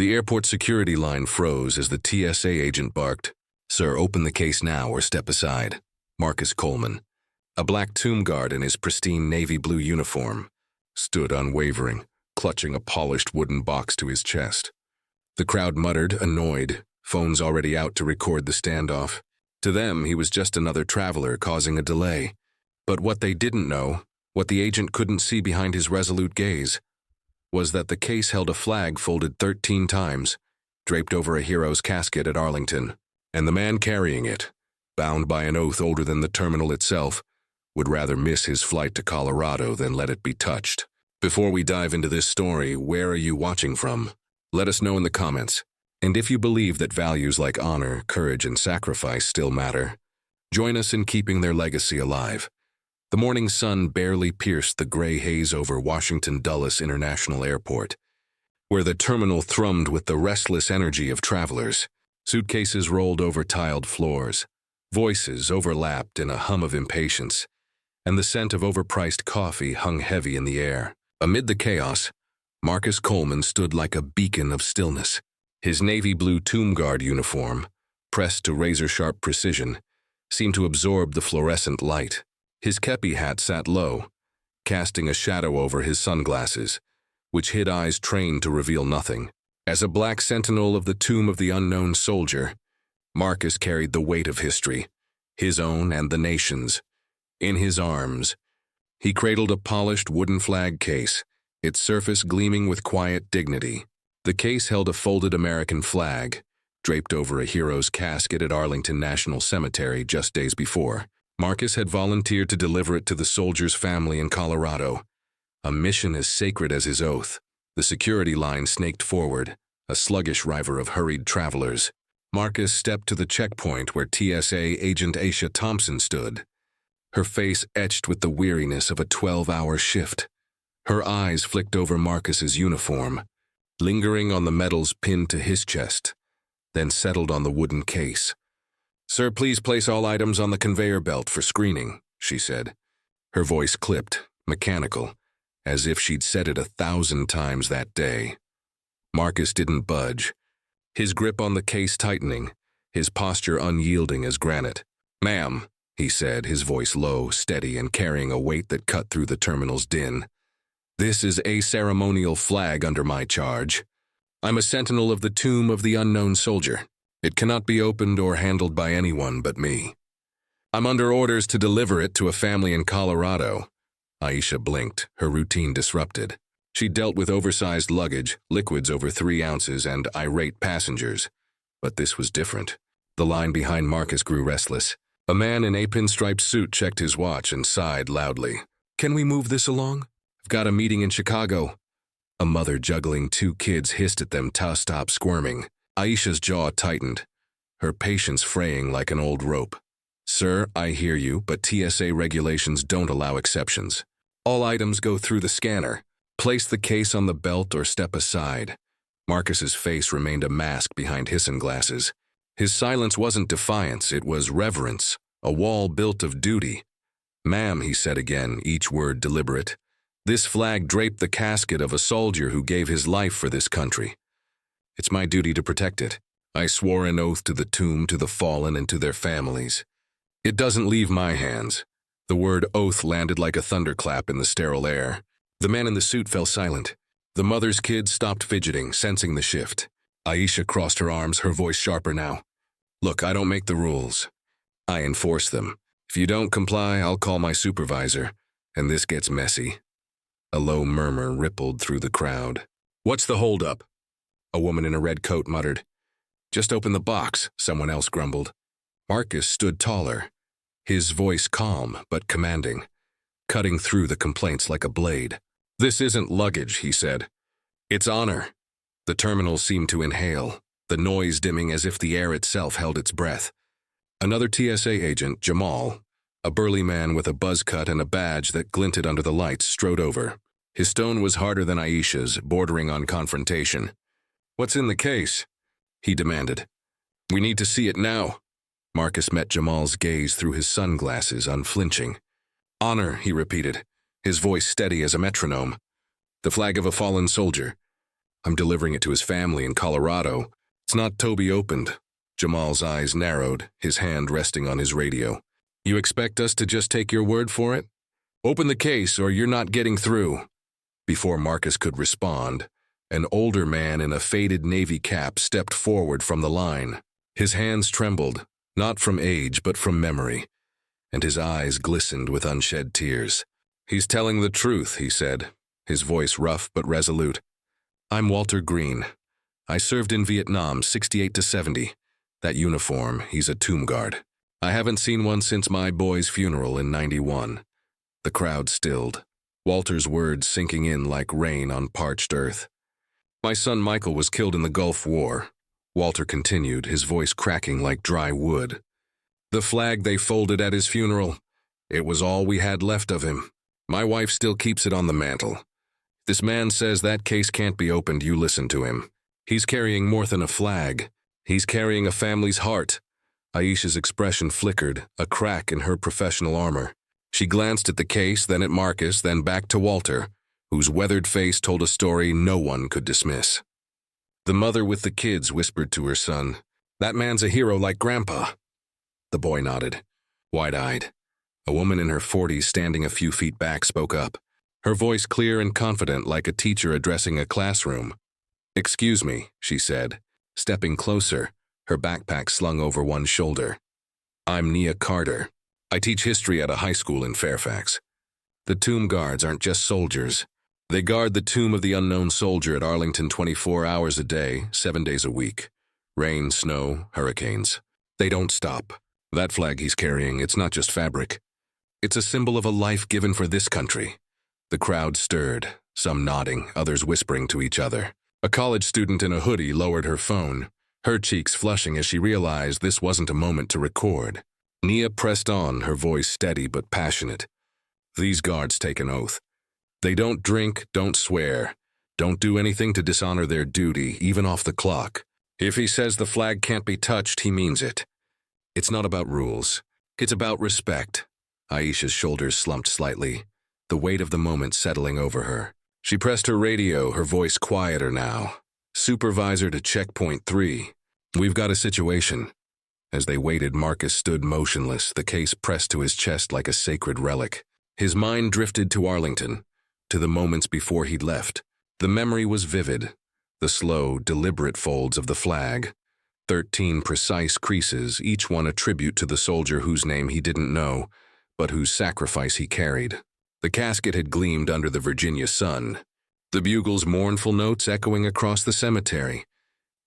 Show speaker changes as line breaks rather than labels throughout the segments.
The airport security line froze as the TSA agent barked, "Sir, open the case now or step aside." Marcus Coleman, a black tomb guard in his pristine navy blue uniform, stood unwavering, clutching a polished wooden box to his chest. The crowd muttered, annoyed, phones already out to record the standoff. To them, he was just another traveler causing a delay. But what they didn't know, what the agent couldn't see behind his resolute gaze, was that the case held a flag folded 13 times, draped over a hero's casket at Arlington, and the man carrying it, bound by an oath older than the terminal itself, would rather miss his flight to Colorado than let it be touched. Before we dive into this story, where are you watching from? Let us know in the comments. And if you believe that values like honor, courage, and sacrifice still matter, join us in keeping their legacy alive. The morning sun barely pierced the gray haze over Washington Dulles International Airport, where the terminal thrummed with the restless energy of travelers. Suitcases rolled over tiled floors, voices overlapped in a hum of impatience, and the scent of overpriced coffee hung heavy in the air. Amid the chaos, Marcus Coleman stood like a beacon of stillness. His navy blue tomb guard uniform, pressed to razor-sharp precision, seemed to absorb the fluorescent light. His kepi hat sat low, casting a shadow over his sunglasses, which hid eyes trained to reveal nothing. As a black sentinel of the tomb of the unknown soldier, Marcus carried the weight of history, his own and the nation's, in his arms. He cradled a polished wooden flag case, its surface gleaming with quiet dignity. The case held a folded American flag, draped over a hero's casket at Arlington National Cemetery just days before. Marcus had volunteered to deliver it to the soldier's family in Colorado, a mission as sacred as his oath. The security line snaked forward, a sluggish river of hurried travelers. Marcus stepped to the checkpoint where TSA agent Aisha Thompson stood, her face etched with the weariness of a 12-hour shift. Her eyes flicked over Marcus's uniform, lingering on the medals pinned to his chest, then settled on the wooden case. "Sir, please place all items on the conveyor belt for screening," she said. Her voice clipped, mechanical, as if she'd said it 1,000 times that day. Marcus didn't budge, his grip on the case tightening, his posture unyielding as granite. "Ma'am," he said, his voice low, steady, and carrying a weight that cut through the terminal's din. "This is a ceremonial flag under my charge. I'm a sentinel of the tomb of the unknown soldier. It cannot be opened or handled by anyone but me. I'm under orders to deliver it to a family in Colorado." Aisha blinked, her routine disrupted. She dealt with oversized luggage, liquids over 3 ounces, and irate passengers. But this was different. The line behind Marcus grew restless. A man in a pinstriped suit checked his watch and sighed loudly. "Can we move this along? I've got a meeting in Chicago." A mother juggling 2 kids hissed at them to stop squirming. Aisha's jaw tightened, her patience fraying like an old rope. "Sir, I hear you, but TSA regulations don't allow exceptions. All items go through the scanner. Place the case on the belt or step aside." Marcus's face remained a mask behind his sunglasses. His silence wasn't defiance, it was reverence, a wall built of duty. "Ma'am," he said again, each word deliberate, "this flag draped the casket of a soldier who gave his life for this country. It's my duty to protect it. I swore an oath to the tomb, to the fallen, and to their families. It doesn't leave my hands." The word oath landed like a thunderclap in the sterile air. The man in the suit fell silent. The mother's kids stopped fidgeting, sensing the shift. Aisha crossed her arms, her voice sharper now. "Look, I don't make the rules. I enforce them. If you don't comply, I'll call my supervisor, and this gets messy." A low murmur rippled through the crowd. "What's the holdup?" A woman in a red coat muttered. "Just open the box," someone else grumbled. Marcus stood taller, his voice calm but commanding, cutting through the complaints like a blade. "This isn't luggage," he said. "It's honor." The terminal seemed to inhale, the noise dimming as if the air itself held its breath. Another TSA agent, Jamal, a burly man with a buzz cut and a badge that glinted under the lights, strode over. His tone was harder than Aisha's, bordering on confrontation. "What's in the case?" he demanded. "We need to see it now." Marcus met Jamal's gaze through his sunglasses, unflinching. "Honor," he repeated, his voice steady as a metronome. "The flag of a fallen soldier. I'm delivering it to his family in Colorado. It's not Toby opened. Jamal's eyes narrowed, his hand resting on his radio. You expect us to just take your word for it? Open the case or you're not getting through. Before Marcus could respond, an older man in a faded navy cap stepped forward from the line. His hands trembled, not from age but from memory, and his eyes glistened with unshed tears. He's telling the truth, he said, his voice rough but resolute. I'm Walter Green. I served in Vietnam 68 to 70. That uniform, he's a tomb guard. I haven't seen one since my boy's funeral in 91. The crowd stilled, Walter's words sinking in like rain on parched earth. My son Michael was killed in the Gulf War. Walter continued, his voice cracking like dry wood. The flag they folded at his funeral, it was all we had left of him. My wife still keeps it on the mantel. This man says that case can't be opened, you listen to him. He's carrying more than a flag. He's carrying a family's heart. Aisha's expression flickered, a crack in her professional armor. She glanced at the case, then at Marcus, then back to Walter, whose weathered face told a story no one could dismiss. The mother with the kids whispered to her son, "That man's a hero like Grandpa." The boy nodded, wide-eyed. A woman in her 40s standing a few feet back spoke up, her voice clear and confident like a teacher addressing a classroom. "Excuse me," she said, stepping closer, her backpack slung over one shoulder. "I'm Nia Carter. I teach history at a high school in Fairfax. The tomb guards aren't just soldiers. They guard the tomb of the unknown soldier at Arlington 24 hours a day, 7 days a week. Rain, snow, hurricanes. They don't stop. That flag he's carrying, it's not just fabric. It's a symbol of a life given for this country." The crowd stirred, some nodding, others whispering to each other. A college student in a hoodie lowered her phone, her cheeks flushing as she realized this wasn't a moment to record. Nia pressed on, her voice steady but passionate. "These guards take an oath. They don't drink, don't swear, don't do anything to dishonor their duty, even off the clock. If he says the flag can't be touched, he means it. It's not about rules. It's about respect." Aisha's shoulders slumped slightly, the weight of the moment settling over her. She pressed her radio, her voice quieter now. "Supervisor to checkpoint 3. We've got a situation." As they waited, Marcus stood motionless, the case pressed to his chest like a sacred relic. His mind drifted to Arlington, to the moments before he'd left. The memory was vivid, the slow, deliberate folds of the flag. 13 precise creases, each one a tribute to the soldier whose name he didn't know, but whose sacrifice he carried. The casket had gleamed under the Virginia sun, the bugle's mournful notes echoing across the cemetery.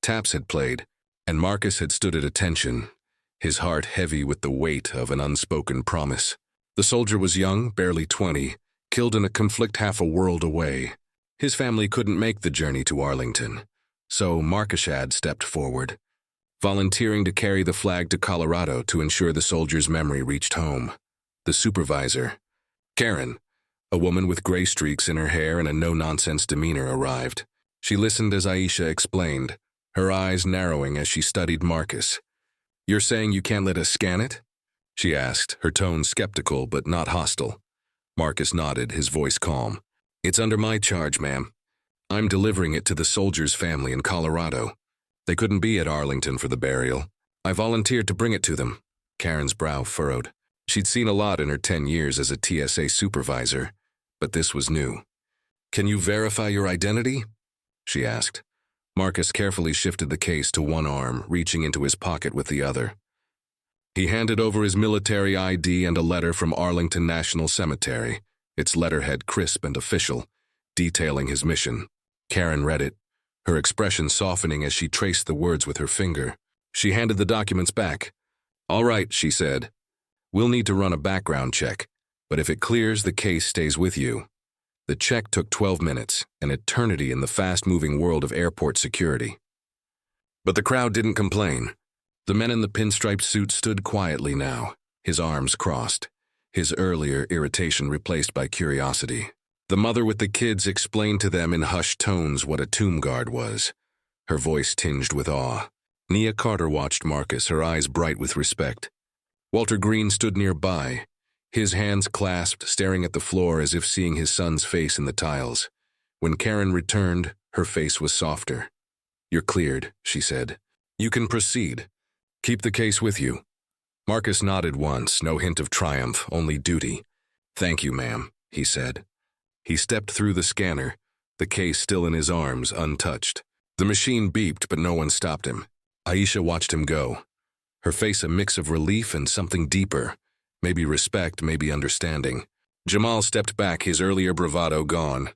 Taps had played, and Marcus had stood at attention, his heart heavy with the weight of an unspoken promise. The soldier was young, barely 20, killed in a conflict half a world away. His family couldn't make the journey to Arlington, so Marcus had stepped forward, volunteering to carry the flag to Colorado to ensure the soldier's memory reached home. The supervisor, Karen, a woman with gray streaks in her hair and a no-nonsense demeanor, arrived. She listened as Aisha explained, her eyes narrowing as she studied Marcus. "You're saying you can't let us scan it?" she asked, her tone skeptical but not hostile. Marcus nodded, his voice calm. "It's under my charge, ma'am. I'm delivering it to the soldier's family in Colorado. They couldn't be at Arlington for the burial. I volunteered to bring it to them." Karen's brow furrowed. She'd seen a lot in her 10 years as a TSA supervisor, but this was new. "Can you verify your identity?" she asked. Marcus carefully shifted the case to one arm, reaching into his pocket with the other. He handed over his military ID and a letter from Arlington National Cemetery, its letterhead crisp and official, detailing his mission. Karen read it, her expression softening as she traced the words with her finger. She handed the documents back. "All right," she said. "We'll need to run a background check, but if it clears, the case stays with you." The check took 12 minutes, an eternity in the fast-moving world of airport security. But the crowd didn't complain. The man in the pinstriped suit stood quietly now, his arms crossed, his earlier irritation replaced by curiosity. The mother with the kids explained to them in hushed tones what a tomb guard was, her voice tinged with awe. Nia Carter watched Marcus, her eyes bright with respect. Walter Green stood nearby, his hands clasped, staring at the floor as if seeing his son's face in the tiles. When Karen returned, Her face was softer. "You're cleared," she said. "You can proceed. Keep the case with you." Marcus nodded once, no hint of triumph, only duty. "Thank you, ma'am," he said. He stepped through the scanner, the case still in his arms, untouched. The machine beeped, but no one stopped him. Aisha watched him go, her face a mix of relief and something deeper, maybe respect, maybe understanding. Jamal stepped back, his earlier bravado gone.